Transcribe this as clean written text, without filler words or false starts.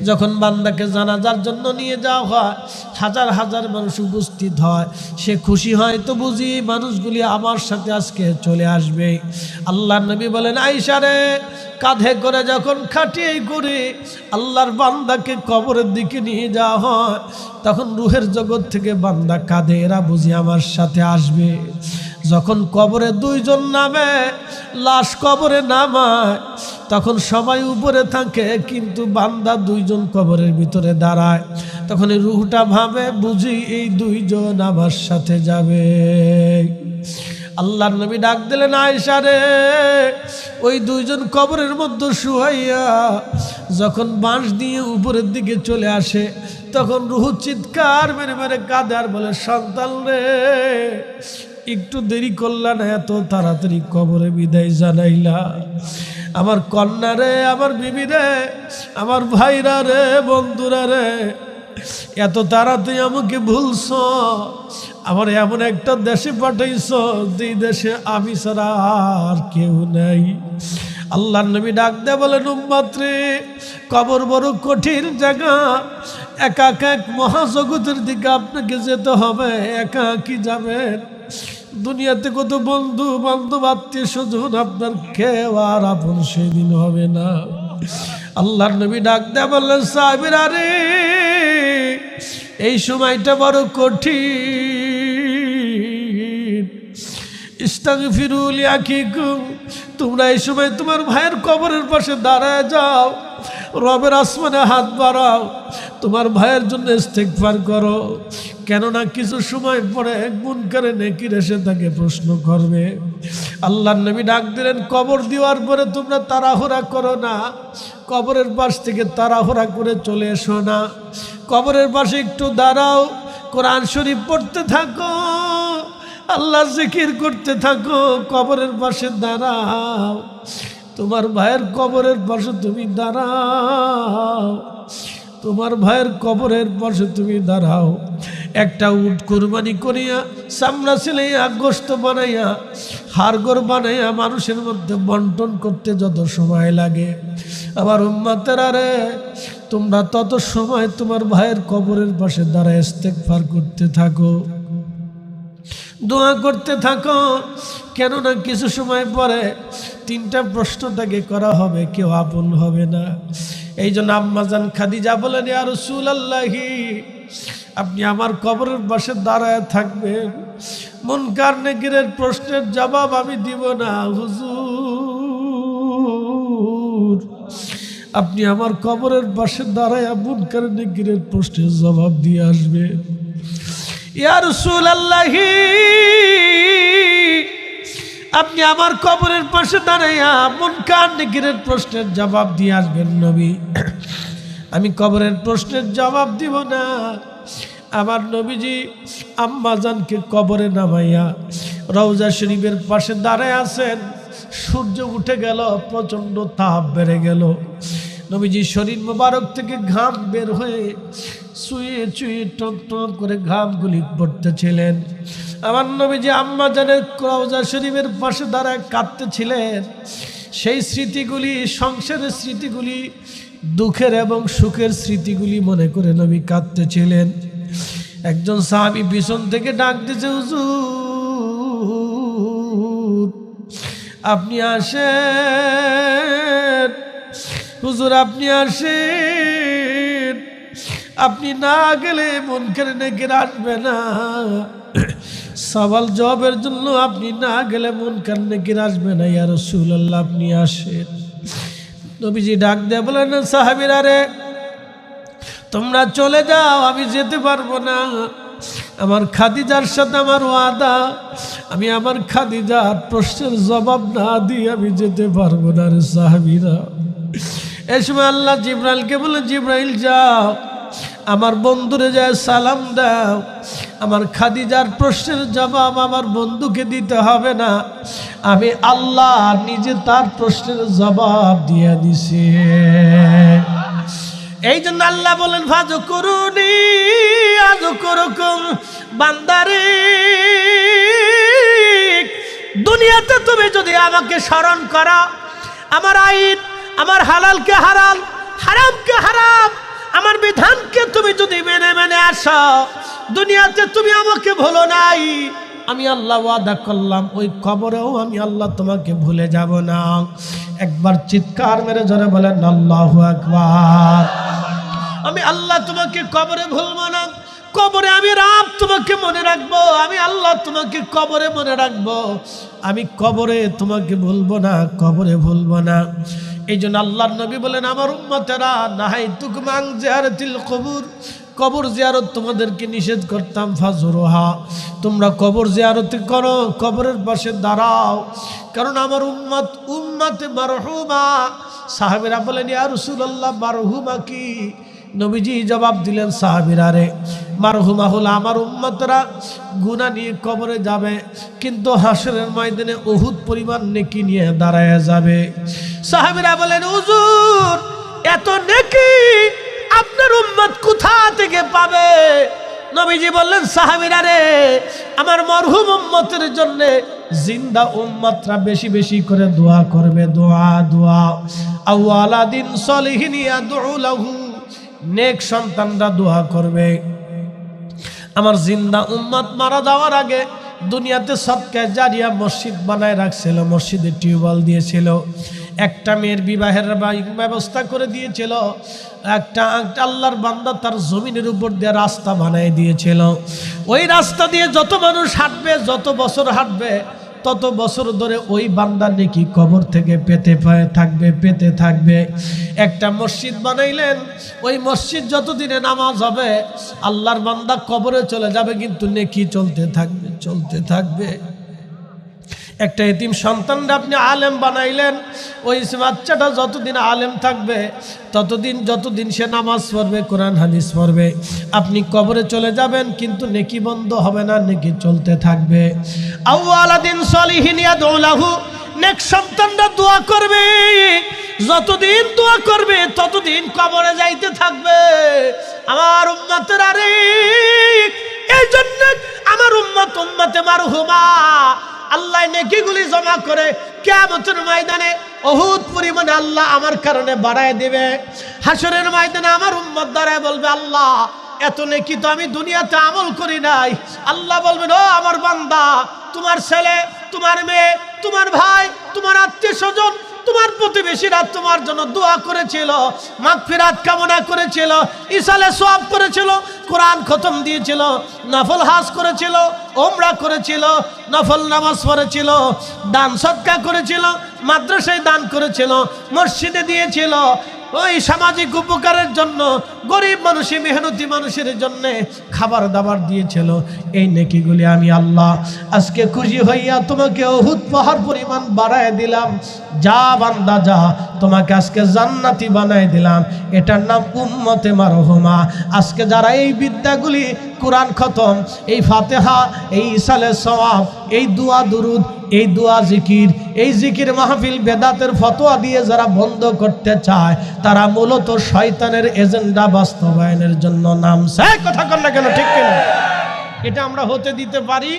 যখন বান্দাকে জানাজার জন্য নিয়ে যাওয়া হয়, হাজার হাজার মানুষ উপস্থিত হয়, সে খুশি হয় তো বুঝি মানুষগুলি আমার সাথে আজকে চলে আসবে। আল্লাহর নবী বলেন, আয়েশা রে, কাঁধে করে যখন খাটিয়ে করে আল্লাহর বান্দাকে কবরের দিকে নিয়ে যাওয়া হয়, তখন রুহের জগৎ থেকে বান্দা কাঁধে, এরা বুঝি আমার সাথে আসবে। যখন কবরে দুইজন নামে, লাশ কবরে নামায়, তখন সবাই উপরে থাকে কিন্তু বান্দা দুইজন কবরের ভিতরে দাঁড়ায়। তখন এই রুহটা ভাবে, বুঝি এই দুইজন আমার সাথে যাবে। আল্লাহর নবী ডাক দিলেন, আয়েশা রে, ওই দুইজন কবরের মধ্যে শুয়াইয়া যখন বাঁশ দিয়ে উপরের দিকে চলে আসে, তখন রুহ চিৎকার মেরে মেরে কাঁদে আর বলে, সন্তান রে, একটু দেরি করলা না, এত তাড়াতাড়ি কবরে বিদায় জানাইলা। আমার কন্যা রে, আমার বিবি রে, আমার ভাইরা রে, বন্ধুরা রে, এত তাড়াতাড়ি আমাকে ভুলছ, আমার এমন একটা দেশে পাঠাইছ যেই দেশে আমি ছাড়া আর কেউ নাই। আল্লাহর নবী ডাক দেয়া বলেন, উম্মত রে, কবর বড় কঠিন জায়গা, একা একা এক মহাজগতের দিকে আপনাকে যেতে হবে। একা কি যাবেন? দুনিয়াতে কত বন্ধু বান্ধব আত্মীয় স্বজন, আপনার কেউ আর আপন সেদিন হবে না। আল্লাহর নবী ডাক দেয়া বললেন, সাহাবীরা রে, এই সময়টা বড় কঠিন। ইস্তাগফিরু লিআখিকুম, তোমরা এই সময় তোমার ভাইয়ের কবরের পাশে দাঁড়ায় যাও, রবের আসমানে হাত বাড়াও, তোমার ভাইয়ের জন্য ইস্তেগফার করো। কেননা কিছু সময় পরে মুনকারে নেকির এসে তাকে প্রশ্ন করবে। আল্লাহর নবী ডাক দিলেন, কবর দেওয়ার পরে তোমরা তাড়াহুড়া করো না, কবরের পাশ থেকে তাড়াহুড়া করে চলে এসো না, কবরের পাশে একটু দাঁড়াও, কোরআন শরীফ পড়তে থাকো, আল্লাহ জিকির করতে থাকো, কবরের পাশে দাঁড়াও, তোমার ভাইয়ের কবরের পাশে তুমি দাঁড়াও, তোমার ভাইয়ের কবরের পাশে তুমি দাঁড়াও। একটা উট কুরবানি করিয়া, চামড়া ছিলাইয়া, গোশত বানাইয়া, হাড়গোড় বানাইয়া মানুষের মধ্যে বন্টন করতে যত সময় লাগে, আমার উম্মতেরা রে, তোমরা তত সময় তোমার ভাইয়ের কবরের পাশে দাঁড়ায় ইস্তেগফার করতে থাকো, দোয়া করতে থাকো। কেননা কিছু সময় পরে তিনটা প্রশ্ন তাকে করা হবে, কেউ আপন হবে না। এই জন্য আম্মাজান খাদিজা বলেন, ইয়া রাসূলুল্লাহি, আপনি আমার কবরের পাশে দাঁড়ায় থাকবেন, মুনকার নেকিরের প্রশ্নের জবাব আমি দিব না হুজুর, আপনি আমার কবরের পাশে দাঁড়ায় মুনকার নেকিরের প্রশ্নের জবাব দিয়ে আসবেন। ইয়া রাসূলুল্লাহি, আপনি আমার কবরের পাশে দাঁড়াইয়া মুনকার নেকিরের প্রশ্নের জবাব দিয়ে আসবেন। নবী, আমি কবরের প্রশ্নের জবাব দিব না। আমার নবীজি আম্মাজানকে কবরে নামাইয়া রওজা শরীফের পাশে দাঁড়ায় আছেন। সূর্য উঠে গেল, প্রচণ্ড তাপ বেড়ে গেল, নবীজি শরীর মোবারক থেকে ঘাম বের হয়ে চুয়ে চুয়ে টপ টপ করে ঘামগুলি পড়তেছিলেন। আমার নবীজি আম্মাজানের রওজা শরীফের পাশে দাঁড়ায় কাঁদতেছিলেন। সেই স্মৃতিগুলি, সংসারের স্মৃতিগুলি, দুঃখের এবং সুখের স্মৃতিগুলি মনে করে নবী কাঁদতেছিলেন। একজন সাহাবী পিছন থেকে ডাক দিয়েছে, হুজুর আপনি আসেন, হুজুর আপনি আসেন, আপনি না গেলে মুনকার নেকির আসবে না। সওয়াল জবাবের জন্য আপনি না গেলে মুনকার নেকির আসবে না। ইয়া রাসূলুল্লাহ, আপনি আসেন। নবীজি ডাক দিয়ে বলেন, সাহাবীরা রে, তোমরা চলে যাও, আমি যেতে পারবো না। আমার খাদিজার সাথে আমার ওয়াদা, আমি আমার খাদিজার প্রশ্নের জবাব না দিয়ে আমি যেতে পারবো না রে সাহাবীরা। এই সময় আল্লাহ জিবরাইলকে বলে, জিবরাইল যাও, আমার বন্ধুরে যায় সালাম দাও, আমার খাদিজার প্রশ্নের জবাব আমার বন্ধুকে দিতে হবে না, আমি আল্লাহ নিজে তার প্রশ্নের জবাব দিয়ে দিছি। এই জন্য আল্লাহ বলেন, ফাযকুরুনি আযকুরুকুম, বান্দারে দুনিয়াতে তুমি যদি আমাকে স্মরণ করো, আমার আইন, আমার হালালকে হালাল, হারামকে হারাম, আসো, দুনিয়াতে তুমি আমাকে ভুলো নাই, আমি আল্লাহ ওয়াদা করলাম ওই কবরেও আমি আল্লাহ তোমাকে ভুলে যাব না। একবার চিৎকার মেরে জোরে বলেন আল্লাহু আকবার। আমি আল্লাহ তোমাকে কবরে ভুলবো না, কবরে আমি রাব তোমাকে মনে রাখবো, আমি আল্লাহ তোমাকে কবরে মনে রাখবো, আমি কবরে তোমাকে ভুলবো না, কবরে ভুলবো না। এই জন্য আল্লাহর নবী বলেন আমার উম্মতেরা নাহাইতুকুম আন জিয়ারাতিল কবুর, কবর জিয়ারত তোমাদেরকে নিষেধ করতাম, ফাজুরুহা, তোমরা কবর জিয়ারত করো, কবরের পাশে দাঁড়াও, কারণ আমার উম্মতে মারহুমা। সাহাবীরা বলেন ইয়া রাসূলুল্লাহ মারহুমা কি? নবীজি জবাব দিলেন সাহাবীরা রে, মারহুমা হলো আমার উম্মতরা গুনাহ নিয়ে কবরে যাবে, কিন্তু হাসরের ময়দানে উহুদ পরিমাণ নেকি নিয়ে দাঁড়ায় যাবে। সাহাবীরা বলেন হুজুর এত নেকি আপনার উম্মত কোথা থেকে পাবে? নবীজি বললেন সাহাবীরা রে, আমার মরহুম উম্মতের জন্য জিন্দা উম্মতরা বেশি বেশি করে দোয়া করবে, দোয়া দোয়া। আওয়ালাদিন সলিহিন ইয়াদউ লাহু, নেক সন্তানরা দোয়া করবে। আমার জিন্দা উম্মত মারা যাওয়ার আগে দুনিয়াতে সদকা জারিয়া মসজিদ বানায় রাখছিল, মসজিদে টিউবওয়েল দিয়েছিল, একটা মেয়ের বিবাহের ব্যবস্থা করে দিয়েছিল, একটা আল্লাহর বান্দা তার জমিনের উপর দিয়ে রাস্তা বানিয়ে দিয়েছিল। ওই রাস্তা দিয়ে যত মানুষ হাঁটবে, যত বছর হাঁটবে, তত বছর ধরে ওই বান্দা নেকি কবর থেকে পেতে থাকবে। একটা মসজিদ বানাইলেন, ওই মসজিদ যতদিনে নামাজ হবে আল্লাহর বান্দা কবরে চলে যাবে, কিন্তু নেকি চলতে থাকবে। একটা এতিম সন্তানরা আপনি আলেম বানাইলেন, ওই বাচ্চাটা যতদিন আলেম থাকবে যতদিন সে নামাজ পড়বে, কোরআন হাদিস পড়বে, আপনি কবরে চলে যাবেন, কিন্তু নেকি বন্ধ হবে না, নেকি চলতে থাকবে। আওয়ালাদিন সলিহিন ইয়াদউ লাহু, নেক সন্তানরা দোয়া করবে, যতদিন দোয়া করবে ততদিন কবরে যাইতে থাকবে। আমার উম্মতের আরে এই জন্য আমার উম্মতে মারহুমা আল্লাহ নেকিগুলি জমা করে কিয়ামতের ময়দানে উহুদ পরিমাণে আল্লাহ আমার কারণে বাড়ায় দিবে। হাসরের ময়দানে আমার উম্মত দাঁড়ায় বলবে আল্লাহ এত নেকি তো আমি দুনিয়াতে আমল করি নাই। আল্লাহ বলবেন ও আমার বান্দা, তোমার ছেলে, তোমার মেয়ে, তোমার ভাই, তোমার আত্মীয় স্বজন, তোমার প্রতিবেশীরা তোমার জন্য দোয়া করেছিল, মাগফিরাত কামনা করেছিল, ইসালে সওয়াব করেছিল, কোরআন খতম দিয়েছিল, নফল হজ করেছিল, ওমরা করেছিল, নফল নামাজ পড়েছিল, দান সদকা করেছিল, মাদ্রাসায় দান করেছিল, মসজিদে দিয়েছিল, ওই সামাজিক উপকারের জন্য গরিব মানুষের মেহনতি মানুষের জন্য খাবার দাবার দিয়েছিল। এই নেকিগুলি আমি আল্লাহ আজকে খুশি হইয়া তোমাকে উহুদ পাহাড় পরিমাণ বাড়ায় দিলাম। যা বান্দা যা, তোমাকে আজকে জান্নাতি বানায় দিলাম। এটার নাম উম্মতে মারহুমা। আজকে যারা এই বিদ্যাগুলি, কোরআন খতম, এই ফাতেহা, এই ইসালে সওয়াব, এই দুয়া দুরুদ, এই দুয়া জিকির, এই জিকির মাহফিল বেদাতের ফতোয়া দিয়ে যারা বন্ধ করতে চায়, তারা মূলত শয়তানের এজেন্ডা বাস্তবায়নের জন্য নামছে। কথা কন না কেন, ঠিক কিনা? এটা আমরা হতে দিতে পারি?